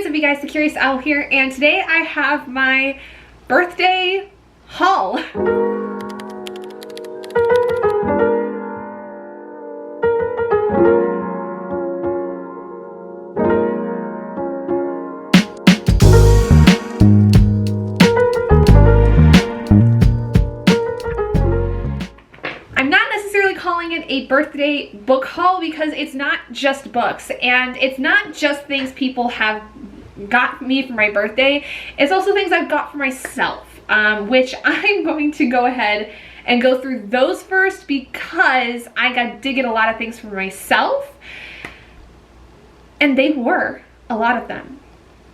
up you guys, the Curious Owl here, and today I have my birthday haul. I'm not necessarily calling it a birthday book haul because it's not just books, and it's not just things people have got me for my birthday. It's also things I've got for myself, which I'm going to go ahead and go through those first because I did get a lot of things for myself, and they were, a lot of them,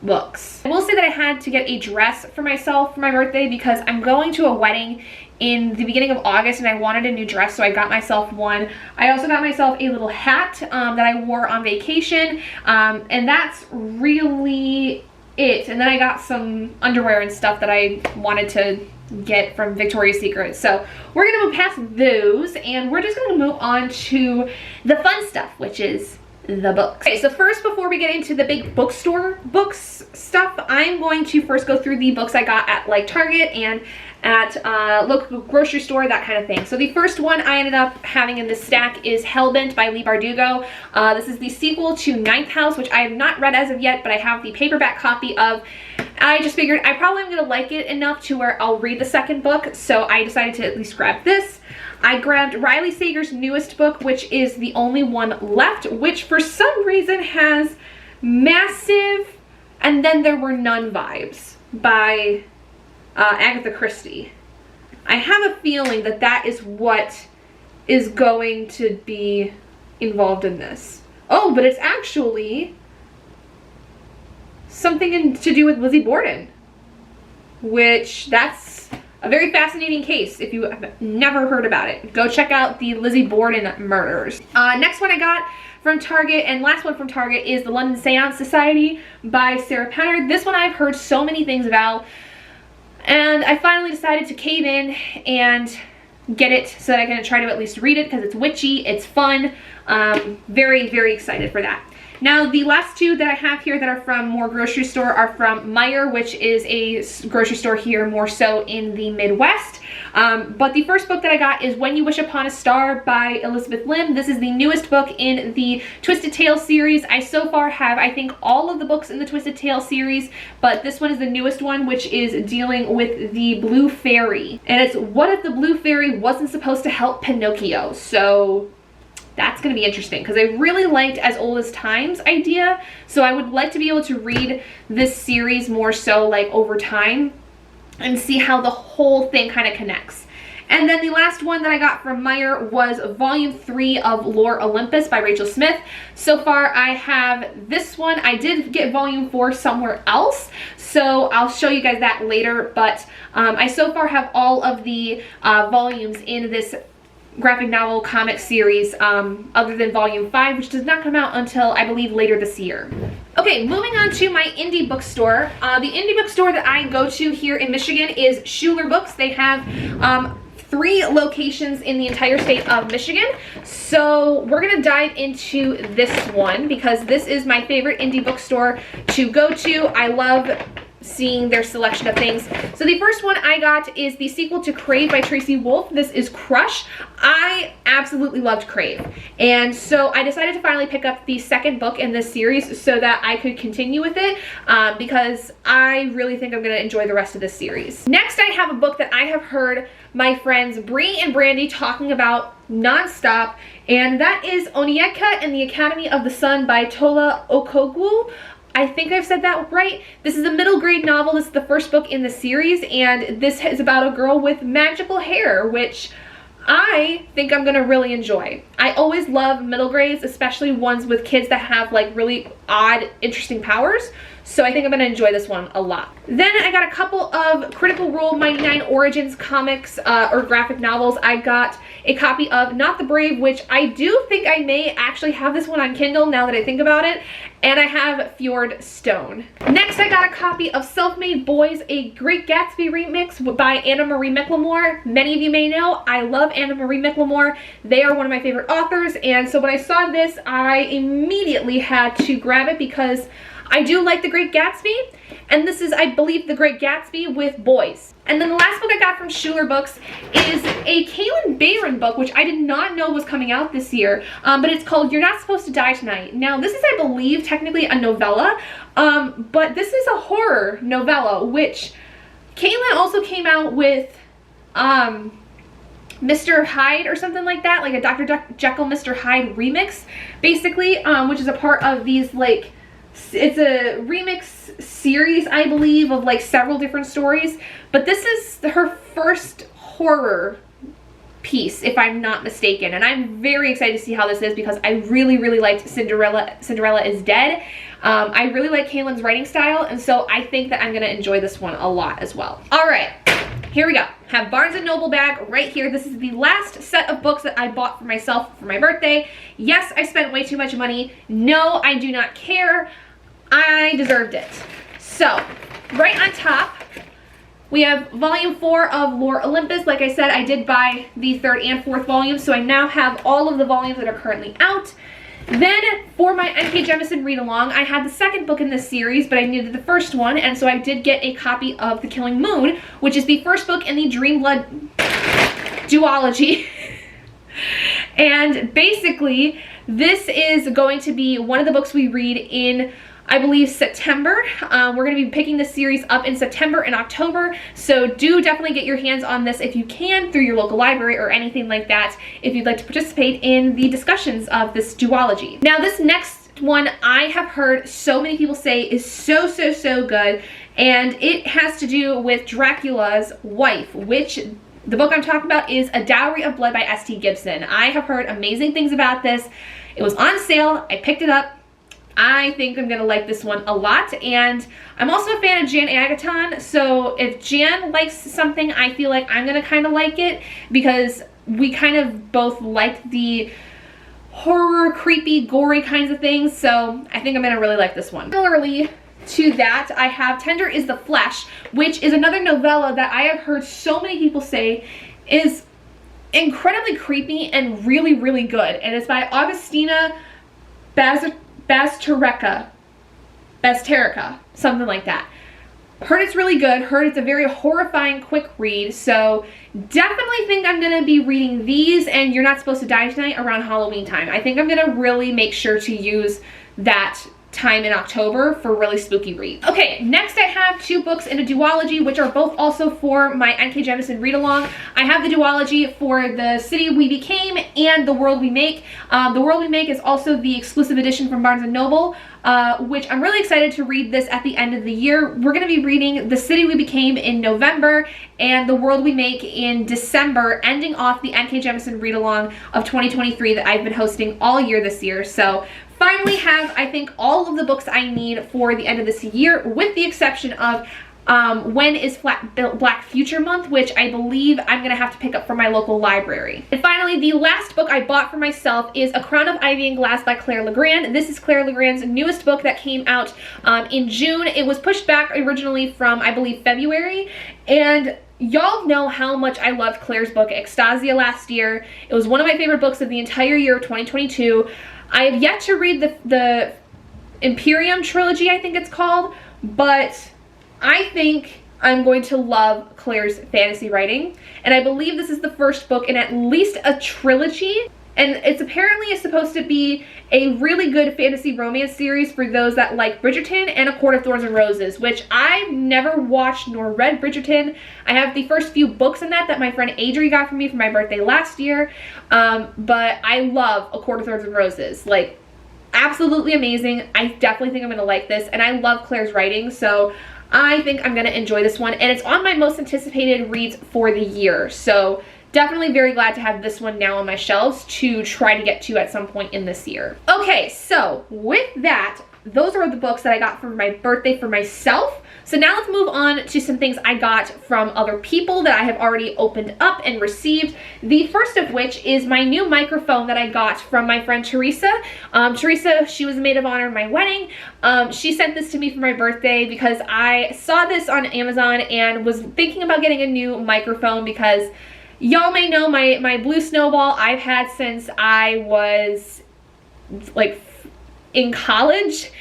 books. I will say that I had to get a dress for myself for my birthday because I'm going to a wedding in the beginning of August and I wanted a new dress, so I got myself one. I also got myself a little hat that I wore on vacation, and that's really it. And then I got some underwear and stuff that I wanted to get from Victoria's Secret. So we're gonna move past those and we're just gonna move on to the fun stuff, which is the books. Okay, so first, before we get into the big bookstore books stuff, I'm going to first go through the books I got at like Target and at local grocery store, that kind of thing. So the first one I ended up having in this stack is Hellbent by Leigh Bardugo. This is the sequel to Ninth House, which I have not read as of yet, but I have the paperback copy of. I just figured I probably am gonna like it enough to where I'll read the second book, so I decided to at least grab this. I grabbed Riley Sager's newest book, which is the only one left, which for some reason has massive and then there were none vibes by Agatha Christie. I have a feeling that that is what is going to be involved in this. Oh, but it's actually something to do with Lizzie Borden, which that's a very fascinating case. If you have never heard about it, go check out the Lizzie Borden murders. Next one I got from Target, and last one from Target, is The London Seance Society by Sarah Penner. This one I've heard so many things about, and I finally decided to cave in and get it so that I can try to at least read it because it's witchy, it's fun. Very, very excited for that. Now, the last two that I have here that are from more grocery store are from Meijer, which is a grocery store here more so in the Midwest. But the first book that I got is When You Wish Upon a Star by Elizabeth Lim. This is the newest book in the Twisted Tale series. I so far have, I think, all of the books in the Twisted Tale series, but this one is the newest one, which is dealing with the Blue Fairy. And it's what if the Blue Fairy wasn't supposed to help Pinocchio? So that's going to be interesting because I really liked As Old as Time's idea, so I would like to be able to read this series more so like over time and see how the whole thing kind of connects. And then the last one that I got from Meijer was Volume 3 of Lore Olympus by Rachel Smith. So far I have this one. I did get Volume 4 somewhere else, so I'll show you guys that later, but I so far have all of the volumes in this graphic novel comic series, other than Volume 5, which does not come out until I believe later this year. Okay, moving on to my indie bookstore. The indie bookstore that I go to here in Michigan is Schuler Books. They have 3 locations in the entire state of Michigan. So we're gonna dive into this one because this is my favorite indie bookstore to go to. I love seeing their selection of things. So the first one I got is the sequel to Crave by Tracy Wolff. This is Crush. I absolutely loved Crave, and so I decided to finally pick up the second book in this series so that I could continue with it, because I really think I'm going to enjoy the rest of this series. Next, I have a book that I have heard my friends Bree and Brandy talking about nonstop, and that is Onyeka and the Academy of the Sun by Tola Okogwu. I think I've said that right. This is a middle grade novel. This is the first book in the series, and this is about a girl with magical hair, which I think I'm gonna really enjoy. I always love middle grades, especially ones with kids that have like really odd, interesting powers. So I think I'm gonna enjoy this one a lot. Then I got a couple of Critical Role Mighty Nein Origins comics or graphic novels. I got a copy of Not the Brave, which I do think I may actually have this one on Kindle now that I think about it. And I have Fjord Stone. Next, I got a copy of Self-Made Boys, a Great Gatsby remix by Anna Marie McLemore. Many of you may know I love Anna Marie McLemore. They are one of my favorite authors, and so when I saw this, I immediately had to grab it because I do like The Great Gatsby, and this is, I believe, The Great Gatsby with boys. And then the last book I got from Schuler Books is a Kalynn Bayron book, which I did not know was coming out this year, but it's called You're Not Supposed to Die Tonight. Now, this is, I believe, technically a novella, but this is a horror novella, which Kalynn also came out with Mr. Hyde or something like that, like a Dr. Jekyll, Mr. Hyde remix, basically, which is a part of these, like, it's a remix series, I believe, of like several different stories, but this is her first horror piece, if I'm not mistaken, and I'm very excited to see how this is because I really, really liked Cinderella is Dead. I really like Kalynn's writing style, and so I think that I'm going to enjoy this one a lot as well. All right, here we go. Have Barnes & Noble bag right here. This is the last set of books that I bought for myself for my birthday. Yes, I spent way too much money. No, I do not care. I deserved it. So, right on top, we have volume 4 of Lore Olympus. Like I said, I did buy the 3rd and 4th volume, so I now have all of the volumes that are currently out. Then, for my N.K. Jemisin read-along, I had the 2nd book in this series, but I needed the 1st one, and so I did get a copy of The Killing Moon, which is the 1st book in the Dreamblood duology. And basically, this is going to be one of the books we read in, I believe, September. We're going to be picking this series up in September and October, so do definitely get your hands on this if you can through your local library or anything like that if you'd like to participate in the discussions of this duology. Now, this next one I have heard so many people say is so good, and it has to do with Dracula's wife, which the book I'm talking about is A Dowry of Blood by S.T. Gibson. I have heard amazing things about this. It was on sale. I picked it up. I think I'm going to like this one a lot, and I'm also a fan of Jan Agaton, so if Jan likes something, I feel like I'm going to kind of like it, because we kind of both like the horror, creepy, gory kinds of things, so I think I'm going to really like this one. Similarly to that, I have Tender is the Flesh, which is another novella that I have heard so many people say is incredibly creepy and really, really good, and it's by Augustina Bazterrica, something like that. Heard it's really good. Heard it's a very horrifying quick read, so definitely think I'm going to be reading these and You're Not Supposed to Die Tonight around Halloween time. I think I'm going to really make sure to use that time in October for really spooky reads. Okay, next I have 2 books in a duology, which are both also for my N.K. Jemisin read-along. I have the duology for The City We Became and The World We Make. The World We Make is also the exclusive edition from Barnes & Noble, which I'm really excited to read this at the end of the year. We're going to be reading The City We Became in November and The World We Make in December, ending off the N.K. Jemisin read-along of 2023 that I've been hosting all year this year. So finally have, I think, all of the books I need for the end of this year, with the exception of when is Black Future Month, which I believe I'm going to have to pick up from my local library. And finally, the last book I bought for myself is A Crown of Ivy and Glass by Claire Legrand. This is Claire Legrand's newest book that came out in June. It was pushed back originally from, I believe, February, and y'all know how much I loved Claire's book, Extasia, last year. It was one of my favorite books of the entire year of 2022. I have yet to read the Imperium trilogy, I think it's called, but I think I'm going to love Claire's fantasy writing, and I believe this is the first book in at least a trilogy, and it's apparently supposed to be a really good fantasy romance series for those that like Bridgerton and A Court of Thorns and Roses, which I've never watched nor read Bridgerton. I have the first few books in that my friend Adri got for me for my birthday last year, but I love A Court of Thorns and Roses. Like, absolutely amazing. I definitely think I'm going to like this, and I love Claire's writing, so I think I'm going to enjoy this one, and it's on my most anticipated reads for the year, so definitely very glad to have this one now on my shelves to try to get to at some point in this year. Okay, so with that, those are the books that I got for my birthday for myself. So now let's move on to some things I got from other people that I have already opened up and received. The first of which is my new microphone that I got from my friend Teresa. Teresa, she was a maid of honor in my wedding. She sent this to me for my birthday because I saw this on Amazon and was thinking about getting a new microphone because y'all may know my Blue Snowball I've had since I was like in college,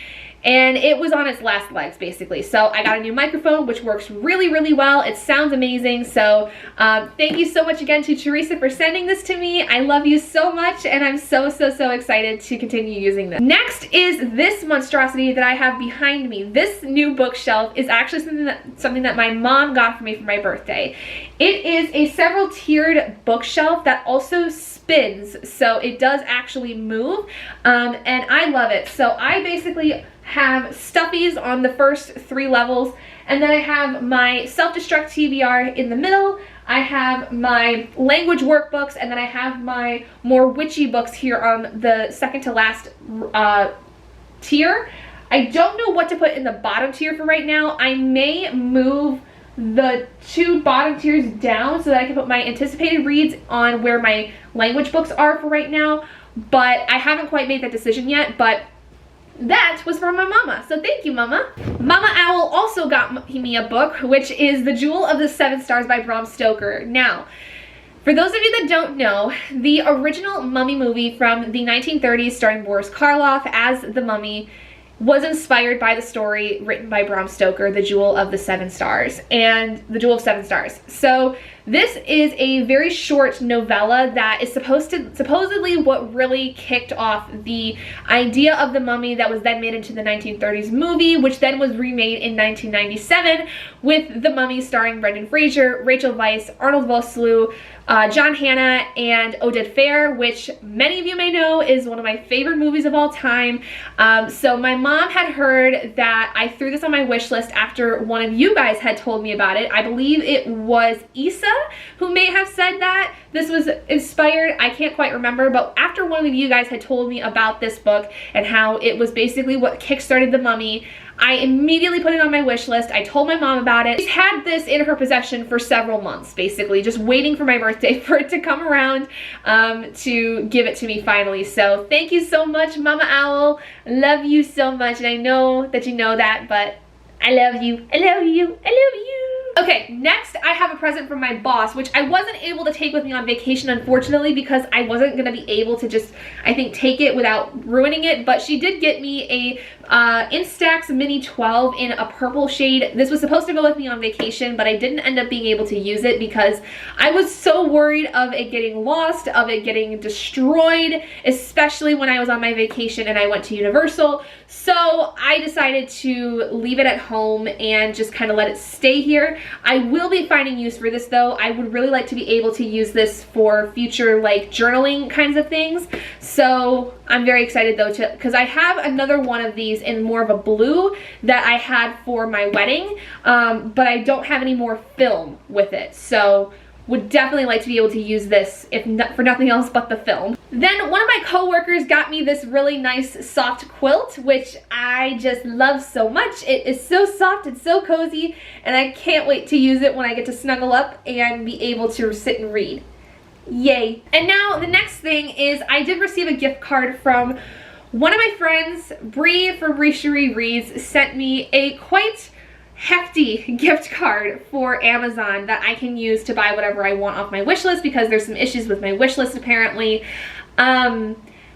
and it was on its last legs basically. So I got a new microphone, which works really, really well. It sounds amazing. So thank you so much again to Teresa for sending this to me. I love you so much, and I'm so excited to continue using this. Next is this monstrosity that I have behind me. This new bookshelf is actually something that my mom got for me for my birthday. It is a several tiered bookshelf that also spins, so it does actually move, and I love it. So I basically have stuffies on the first 3 levels, and then I have my self-destruct TBR in the middle. I have my language workbooks, and then I have my more witchy books here on the second to last tier. I don't know what to put in the bottom tier for right now. I may move the 2 bottom tiers down so that I can put my anticipated reads on where my language books are for right now, but I haven't quite made that decision yet. But that was from my mama, so thank you, mama. Mama Owl also got me a book, which is The Jewel of the Seven Stars by Bram Stoker. Now, for those of you that don't know, the original Mummy movie from the 1930s starring Boris Karloff as the Mummy was inspired by the story written by Bram Stoker, The Jewel of the Seven Stars, and The Jewel of Seven Stars. So this is a very short novella that is supposedly what really kicked off the idea of the Mummy that was then made into the 1930s movie, which then was remade in 1997 with The Mummy starring Brendan Fraser, Rachel Weisz, Arnold Vosloo, John Hannah, and Oded Fehr, which many of you may know is one of my favorite movies of all time. So my mom had heard that I threw this on my wish list after one of you guys had told me about it. I believe it was Issa who may have said that this was inspired. I can't quite remember, but after one of you guys had told me about this book and how it was basically what kickstarted the Mummy, I immediately put it on my wish list. I told my mom about it. She's had this in her possession for several months, basically, just waiting for my birthday for it to come around to give it to me finally. So thank you so much, Mama Owl. Love you so much, and I know that you know that, but I love you. I love you. I love you. Okay, next I have a present from my boss, which I wasn't able to take with me on vacation, unfortunately, because I wasn't going to be able to just, I think, take it without ruining it, but she did get me a Instax Mini 12 in a purple shade. This was supposed to go with me on vacation, but I didn't end up being able to use it because I was so worried of it getting lost, of it getting destroyed, especially when I was on my vacation and I went to Universal. So I decided to leave it at home and just kind of let it stay here. I will be finding use for this though. I would really like to be able to use this for future like journaling kinds of things. So I'm very excited though because I have another one of these in more of a blue that I had for my wedding, but I don't have any more film with it. So would definitely like to be able to use this if for nothing else but the film. Then one of my coworkers got me this really nice soft quilt, which I just love so much. It is so soft, it's so cozy, and I can't wait to use it when I get to snuggle up and be able to sit and read. Yay. And now the next thing is I did receive a gift card from one of my friends. Bree from Bree Cherie Reads sent me a quite hefty gift card for Amazon that I can use to buy whatever I want off my wish list, because there's some issues with my wish list apparently,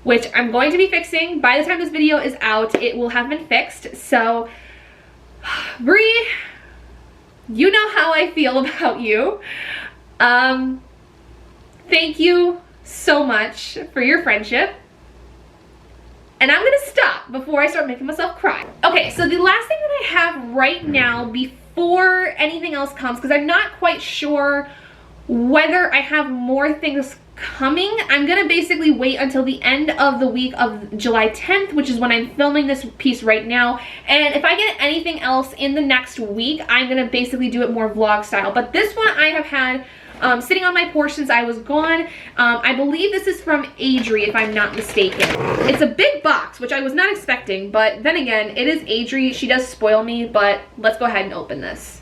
which I'm going to be fixing. By the time this video is out, it will have been fixed. So Bree, you know how I feel about you. Thank you so much for your friendship. And I'm gonna stop before I start making myself cry. Okay, so the last thing that I have right now before anything else comes, because I'm not quite sure whether I have more things coming, I'm gonna basically wait until the end of the week of July 10th, which is when I'm filming this piece right now. And if I get anything else in the next week, I'm gonna basically do it more vlog style. But this one I have had sitting on my porch since I was gone. I believe this is from Adri, if I'm not mistaken. It's a big box, which I was not expecting, but then again, it is Adri. She does spoil me, but let's go ahead and open this.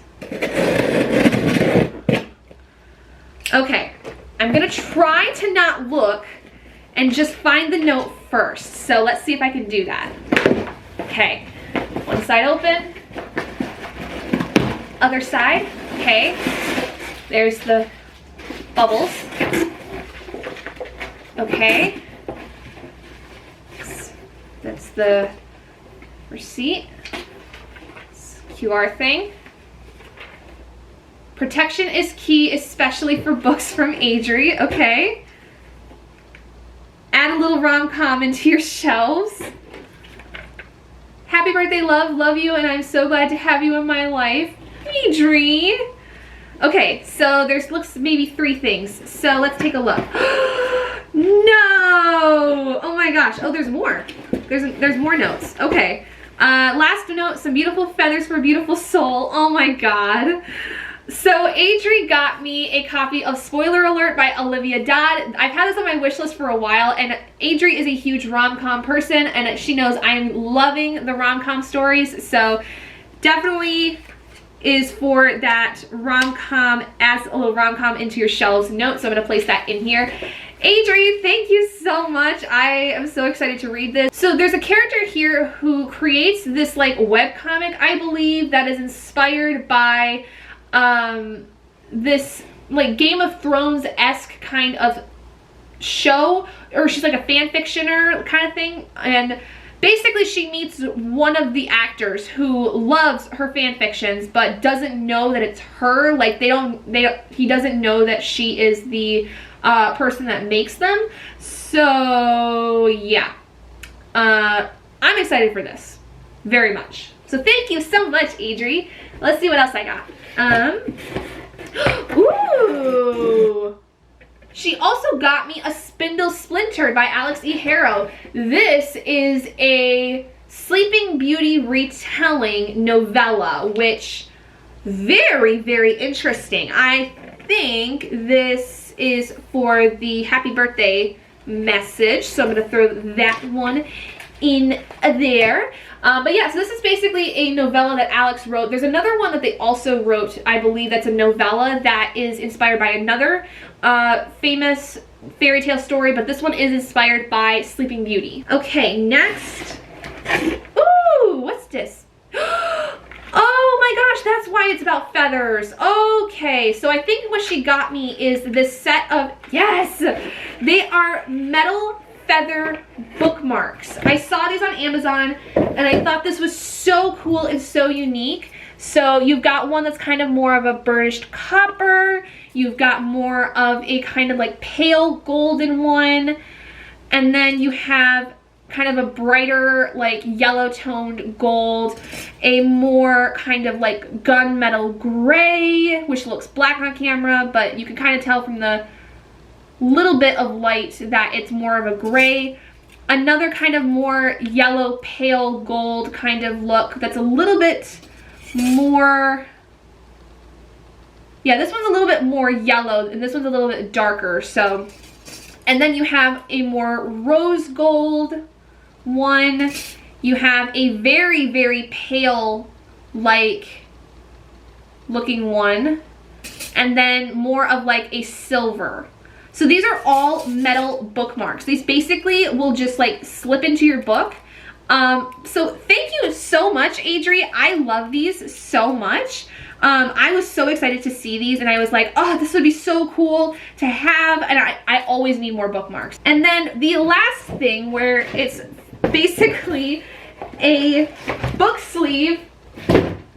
Okay, I'm gonna try to not look and just find the note first. So let's see if I can do that. Okay, one side open, other side, okay. There's the bubbles. Okay. That's the Receipt. QR thing. Protection is key, especially for books from Adri. Okay. Add a little rom-com into your shelves. Happy birthday, love. Love you, and I'm so glad to have you in my life. Adri. Okay, so there's looks maybe 3 things. So let's take a look. No! Oh my gosh. Oh, there's more. There's more notes. Okay. Last note, some beautiful feathers for a beautiful soul. Oh my god. So Adri got me a copy of Spoiler Alert by Olivia Dodd. I've had this on my wish list for a while, and Adri is a huge rom-com person, and she knows I'm loving the rom-com stories, so definitely is for that rom-com, adds a little rom-com into your shelves note, so I'm going to place that in here. Adri, thank you so much. I am so excited to read this. So there's a character here who creates this like webcomic, I believe, that is inspired by this like Game of Thrones-esque kind of show, or she's like a fan fictioner kind of thing, and basically she meets one of the actors who loves her fan fictions but doesn't know that it's her. Like he doesn't know that she is the person that makes them. So yeah, I'm excited for this very much. So thank you so much, Adri. Let's see what else I got. Ooh. She also got me a Spindle Splintered by Alex E. Harrow. This is a Sleeping Beauty retelling novella, which very, very interesting. I think this is for the happy birthday message, so I'm gonna throw that one in there. But yeah, so this is basically a novella that Alex wrote. There's another one that they also wrote, I believe, that's a novella that is inspired by another famous fairy tale story, but this one is inspired by Sleeping Beauty. Okay, next. Ooh, what's this? Oh my gosh, that's why it's about feathers. Okay, so I think what she got me is this set of, yes, they are metal feather bookmarks. I saw these on Amazon and I thought this was so cool and so unique. So you've got one that's kind of more of a burnished copper, you've got more of a kind of like pale golden one, and then you have kind of a brighter like yellow toned gold, a more kind of like gunmetal gray, which looks black on camera, but you can kind of tell from the little bit of light that it's more of a gray. Another kind of more yellow pale gold kind of look that's a little bit more, yeah, this one's a little bit more yellow and this one's a little bit darker. So, and then you have a more rose gold one, you have a very, very pale like looking one, and then more of like a silver. So these are all metal bookmarks. These basically will just like slip into your book. So thank you so much, Adri. I love these so much. I was so excited to see these and I was like, oh, this would be so cool to have. And I always need more bookmarks. And then the last thing, where it's basically a book sleeve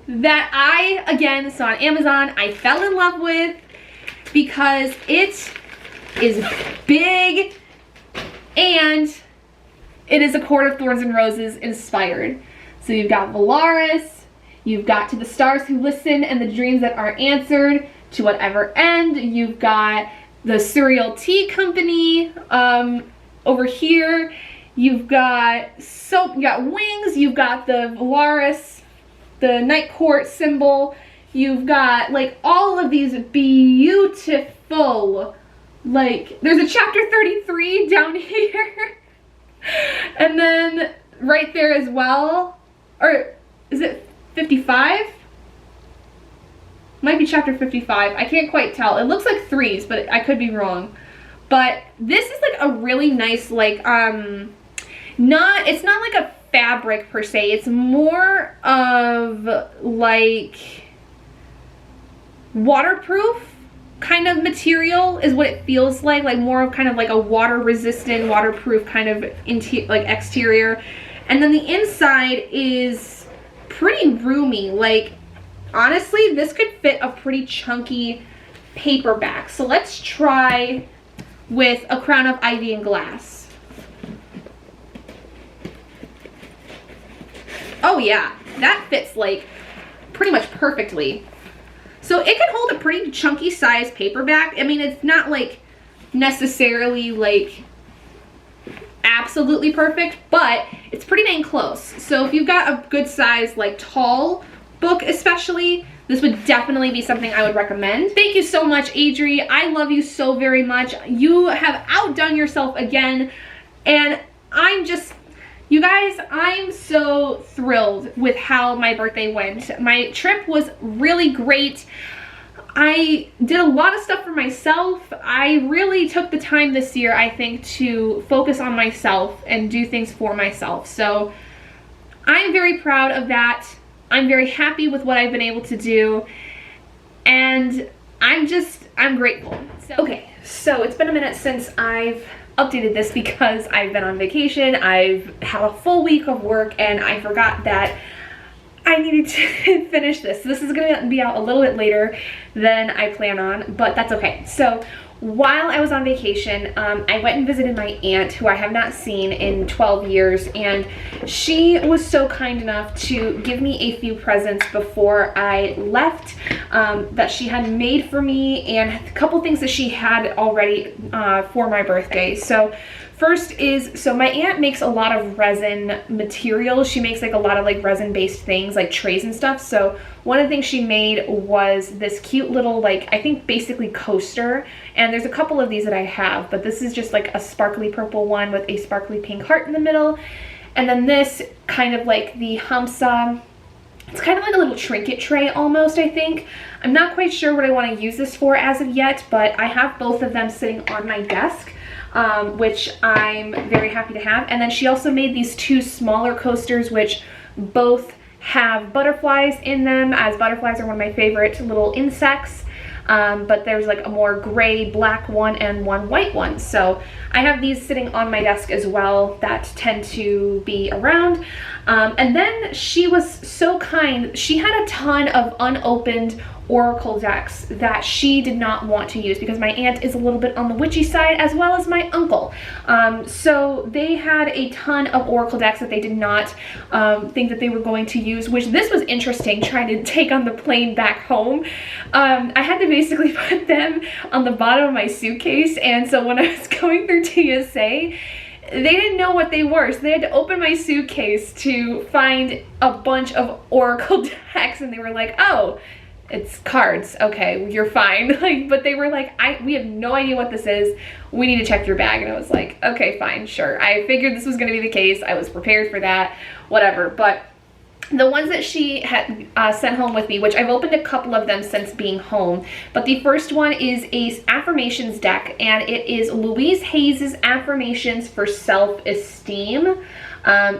that I, again, saw on Amazon. I fell in love with because it is big and it is A Court of Thorns and Roses inspired. So you've got Valaris, you've got To the Stars Who Listen and the Dreams That Are Answered, To Whatever End. You've got the Surreal Tea Company over here. You've got wings, you've got the Valaris, the Night Court symbol. You've got like all of these beautiful, like there's a chapter 33 down here. And then right there as well, or is it 55? Might be chapter 55. I can't quite tell. It looks like threes, but I could be wrong. But this is like a really nice, like, it's not like a fabric per se. It's more of like waterproof kind of material is what it feels like more of kind of like a water resistant, waterproof kind of like exterior. And then the inside is pretty roomy. Like, honestly, this could fit a pretty chunky paperback. So let's try with A Crown of Ivy and Glass. Oh yeah, that fits like pretty much perfectly. So it can hold a pretty chunky size paperback. I mean, it's not like necessarily like absolutely perfect, but it's pretty dang close. So if you've got a good size, like tall book especially, this would definitely be something I would recommend. Thank you so much, Adri. I love you so very much. You have outdone yourself again, and you guys, I'm so thrilled with how my birthday went. My trip was really great. I did a lot of stuff for myself. I really took the time this year, I think, to focus on myself and do things for myself. So I'm very proud of that. I'm very happy with what I've been able to do. And I'm grateful. Okay, so it's been a minute since I've updated this because I've been on vacation. I've had a full week of work and I forgot that I needed to finish this. So this is gonna be out a little bit later than I plan on, but that's okay. So while I was on vacation, I went and visited my aunt, who I have not seen in 12 years, and she was so kind enough to give me a few presents before I left that she had made for me, and a couple things that she had already for my birthday. So first is, so my aunt makes a lot of resin materials. She makes like a lot of like resin based things like trays and stuff. So one of the things she made was this cute little, like, I think basically coaster. And there's a couple of these that I have, but this is just like a sparkly purple one with a sparkly pink heart in the middle. And then this kind of like the Hamsa, it's kind of like a little trinket tray almost, I think. I'm not quite sure what I want to use this for as of yet, but I have both of them sitting on my desk. Which I'm very happy to have. And then she also made these two smaller coasters, which both have butterflies in them, as butterflies are one of my favorite little insects. But there's like a more gray black one and one white one. So I have these sitting on my desk as well that tend to be around. And then she was so kind. She had a ton of unopened oracle decks that she did not want to use because my aunt is a little bit on the witchy side, as well as my uncle. So they had a ton of oracle decks that they did not think that they were going to use, which this was interesting trying to take on the plane back home. I had to basically put them on the bottom of my suitcase, and so when I was going through TSA, they didn't know what they were, so they had to open my suitcase to find a bunch of oracle decks, and they were like, oh, it's cards. Okay, you're fine. Like, but they were like, we have no idea what this is. We need to check your bag. And I was like, okay, fine, sure. I figured this was going to be the case. I was prepared for that, whatever. But the ones that she had sent home with me, which I've opened a couple of them since being home, but the first one is a affirmations deck, and it is Louise Hayes' Affirmations for Self-Esteem.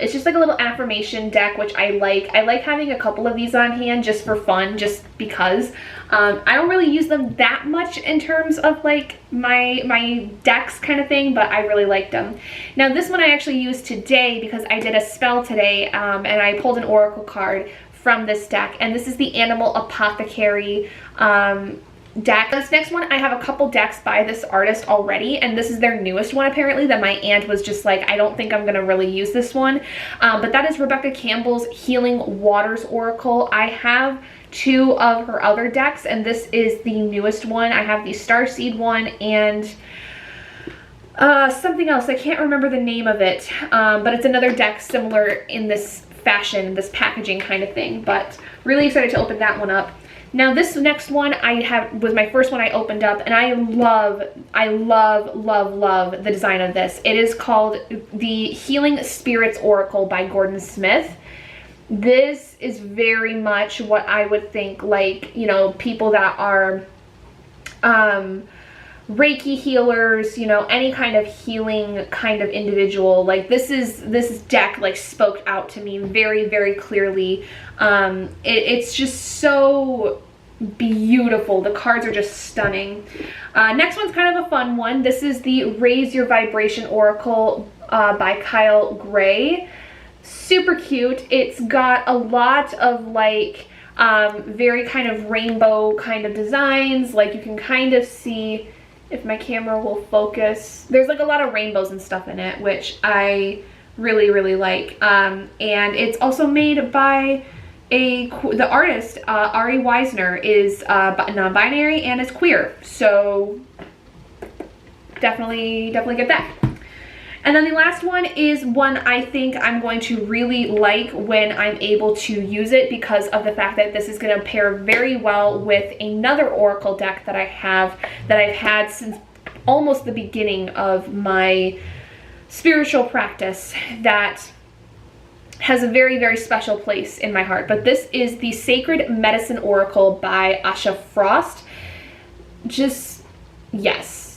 It's just like a little affirmation deck, which I like. I like having a couple of these on hand just for fun, just because. I don't really use them that much in terms of like my decks kind of thing, but I really liked them. Now this one I actually used today because I did a spell today, and I pulled an oracle card from this deck, and this is the Animal Apothecary deck. This next one, I have a couple decks by this artist already, and this is their newest one apparently, that my aunt was just like, I don't think I'm gonna really use this one. But that is Rebecca Campbell's Healing Waters Oracle. I have two of her other decks, and this is the newest one. I have the Starseed one and something else. I can't remember the name of it, but it's another deck similar in this fashion, this packaging kind of thing. But really excited to open that one up. Now this next one was my first one I opened up, and I love the design of this. It is called the Healing Spirits Oracle by Gordon Smith. This is very much what I would think, like, you know, people that are Reiki healers, you know, any kind of healing kind of individual. Like this deck like spoke out to me very, very clearly. It's just so beautiful. The cards are just stunning. Next one's kind of a fun one. This is the Raise Your Vibration Oracle by Kyle Gray. super cute. It's got a lot of like very kind of rainbow kind of designs. Like you can kind of see, if my camera will focus, there's like a lot of rainbows and stuff in it, which I really, really like. And it's also made by the artist, Ari Weisner, is non-binary and is queer. So definitely get that. And then the last one is one I think I'm going to really like when I'm able to use it, because of the fact that this is going to pair very well with another oracle deck that I have, that I've had since almost the beginning of my spiritual practice, that has a very, very special place in my heart. But this is the Sacred Medicine Oracle by Asha Frost. Just, yes.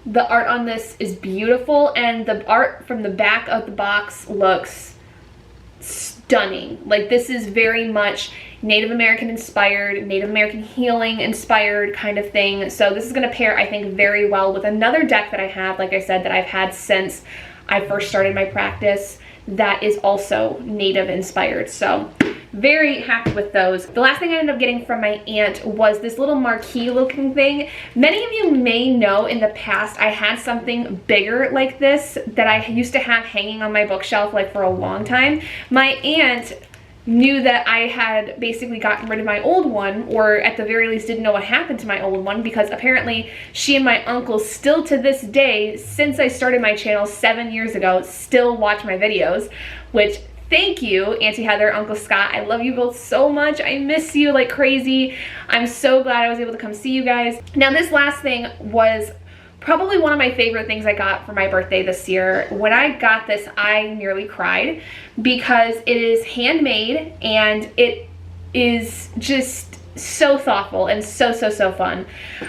The art on this is beautiful, and the art from the back of the box looks stunning. Like, this is very much Native American inspired, Native American healing inspired kind of thing. So this is going to pair, I think, very well with another deck that I have, like I said, that I've had since I first started my practice, that is also Native inspired. So very happy with those. The last thing I ended up getting from my aunt was this little marquee looking thing. Many of you may know in the past I had something bigger like this that I used to have hanging on my bookshelf like for a long time. My aunt knew that I had basically gotten rid of my old one, or at the very least didn't know what happened to my old one, because apparently she and my uncle still to this day, since I started my channel 7 years ago, still watch my videos, which thank you, Auntie Heather, Uncle Scott. I love you both so much. I miss you like crazy. I'm so glad I was able to come see you guys. Now, this last thing was probably one of my favorite things I got for my birthday this year. When I got this, I nearly cried, because it is handmade and it is just so thoughtful and so fun.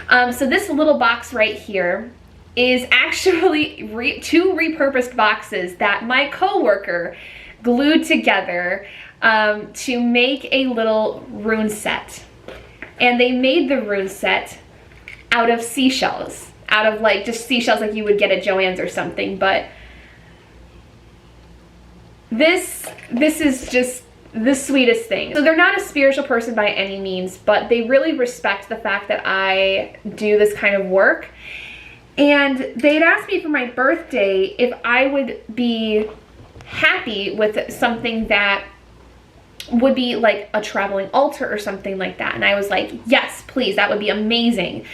So this little box right here is actually two repurposed boxes that my coworker glued together to make a little rune set. And they made the rune set out of seashells. Out of like just seashells like you would get at Joann's or something. But this is just the sweetest thing. So they're not a spiritual person by any means, but they really respect the fact that I do this kind of work. And they had asked me for my birthday if I would be happy with something that would be like a traveling altar or something like that. And I was like, yes, please, that would be amazing.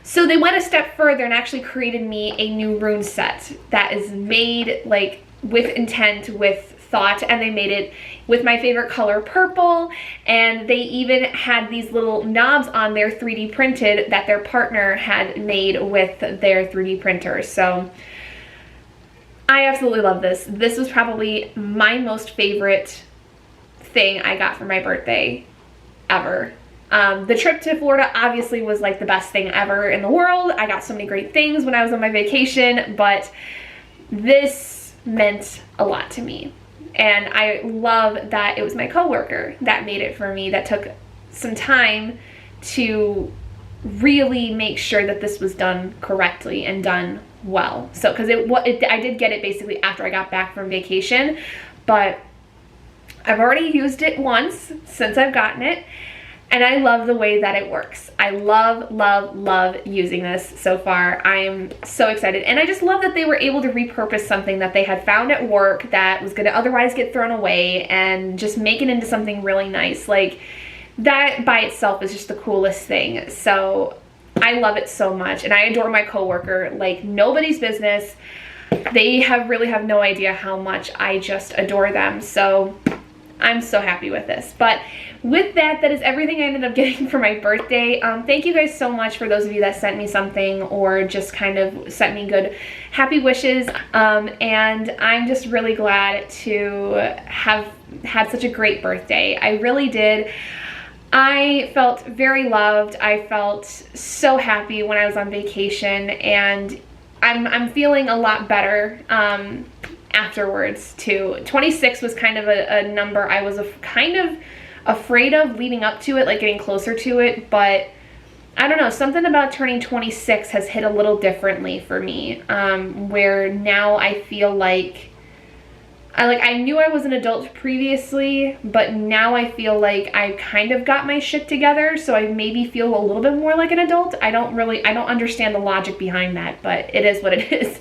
So they went a step further and actually created me a new rune set that is made like with intent, with thought, and they made it with my favorite color, purple, and they even had these little knobs on there 3D printed that their partner had made with their 3D printers. So I absolutely love this. This was probably my most favorite thing I got for my birthday ever. The trip to Florida obviously was like the best thing ever in the world. I got so many great things when I was on my vacation, but this meant a lot to me. And I love that it was my coworker that made it for me, that took some time to really make sure that this was done correctly and done well. So, because I did get it basically after I got back from vacation, but I've already used it once since I've gotten it. And I love the way that it works. I love using this so far. I am so excited. And I just love that they were able to repurpose something that they had found at work that was gonna otherwise get thrown away and just make it into something really nice. Like, that by itself is just the coolest thing. So I love it so much. And I adore my coworker like nobody's business. They really have no idea how much I just adore them. So I'm so happy with this. But with that is everything I ended up getting for my birthday. Thank you guys so much for those of you that sent me something or just kind of sent me good happy wishes. And I'm just really glad to have had such a great birthday. I really did. I felt very loved. I felt so happy when I was on vacation, and I'm feeling a lot better afterwards too. 26 was kind of a number I was kind of afraid of leading up to it, like getting closer to it, but I don't know, something about turning 26 has hit a little differently for me, where now I feel like I knew I was an adult previously, but now I feel like I kind of got my shit together, so I maybe feel a little bit more like an adult. I don't understand the logic behind that, but it is what it is.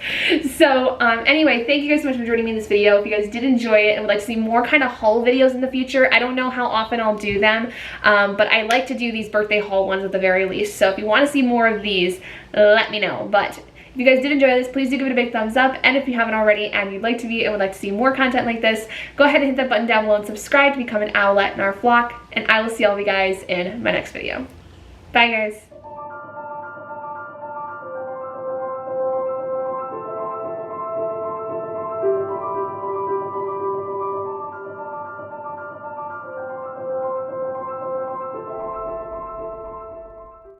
So anyway, thank you guys so much for joining me in this video. If you guys did enjoy it and would like to see more kind of haul videos in the future, I don't know how often I'll do them, but I like to do these birthday haul ones at the very least. So if you want to see more of these, let me know. But if you guys did enjoy this, please do give it a big thumbs up. And if you haven't already and you'd like to be and would like to see more content like this, go ahead and hit that button down below and subscribe to become an owlet in our flock. And I will see all of you guys in my next video. Bye, guys.